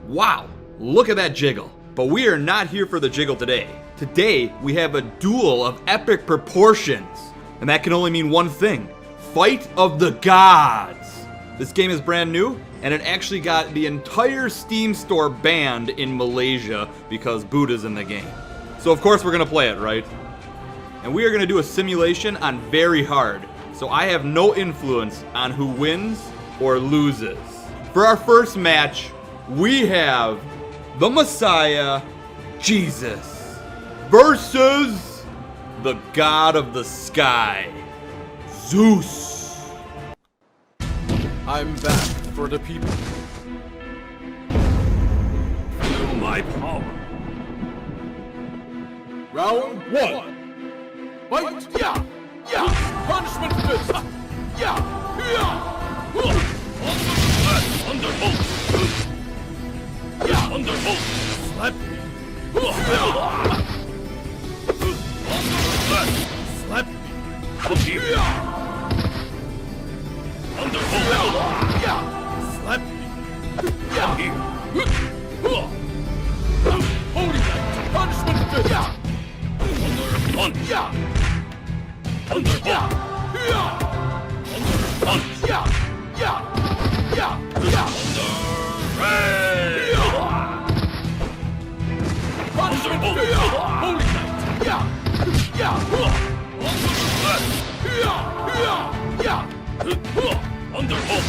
Wow, look at that jiggle. But we are not here for the jiggle today. Today, we have a duel of epic proportions. And that can only mean one thing. Fight of the Gods. This game is brand new, and it actually got the entire Steam store banned in Malaysia because Buddha's in the game. So of course we're gonna play it, right? And we are gonna do a simulation on very hard. So I have no influence on who wins or loses. For our first match, we have the Messiah, Jesus, versus the God of the Sky, Zeus. I'm back for the people. Feel my power. Round one. Fight! Yeah! Yeah! Punishment fist! Yeah! Yeah! Thunderbolt! Yeah! Thunderbolt! Slap me! Slap me! Petir! Yeah! Thunderbolt! Yeah! Slap me! Yeah! Holy punishment fist! Yeah! Punch! Yeah! Thunderbolt! Yeah! Yeah! Punch! Yeah! Yeah! Yeah! Yeah! Ray! Punishment fist! Holy knight! Yeah! Yeah! Yeah! Yeah! Yeah! Thunderbolt!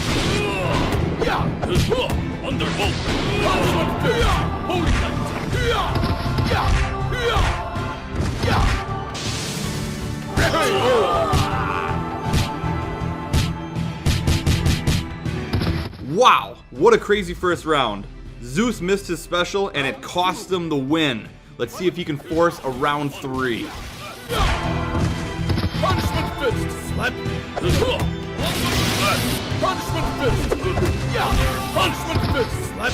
Yeah! Thunderbolt! Punishment fist! Holy knight! Yeah! Yeah! Yeah! Yeah! Wow, what a crazy first round. Zeus missed his special and it cost him the win. Let's see if he can force a round 3. Punishment fist! Slap! Punishment fist! Yeah! Punishment fist! Slap!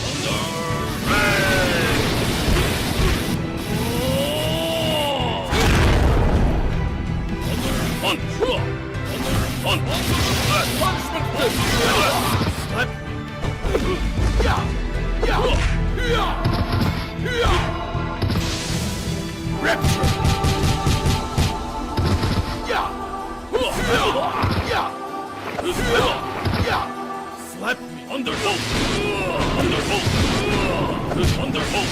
Punch! Punch! Punishment fist! Slap! Yeah! Yeah! Yeah! Yeah! Rapture! Yeah! Yeah! Yeah! Slap me! Thunderbolt! Thunderbolt! Thunderbolt!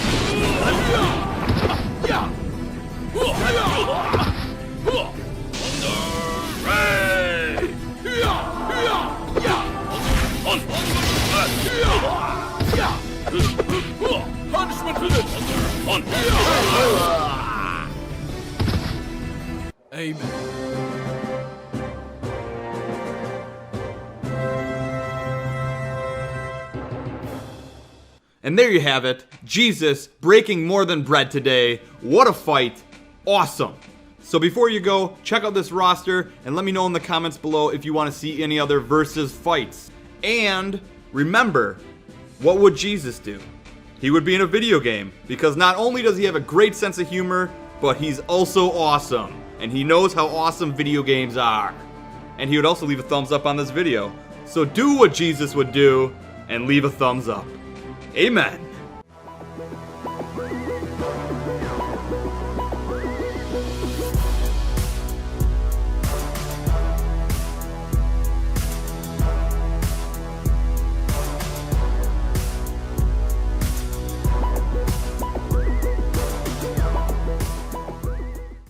Yeah! Ray! Yeah! Yeah! Yeah! Punch! Yeah! Punishment fist! Punch! Amen. And there you have it. Jesus breaking more than bread today. What a fight. Awesome. So before you go, check out this roster and let me know in the comments below if you want to see any other versus fights. And remember, what would Jesus do? He would be in a video game because not only does he have a great sense of humor, but he's also awesome. And he knows how awesome video games are. And he would also leave a thumbs up on this video. So do what Jesus would do and leave a thumbs up. Amen.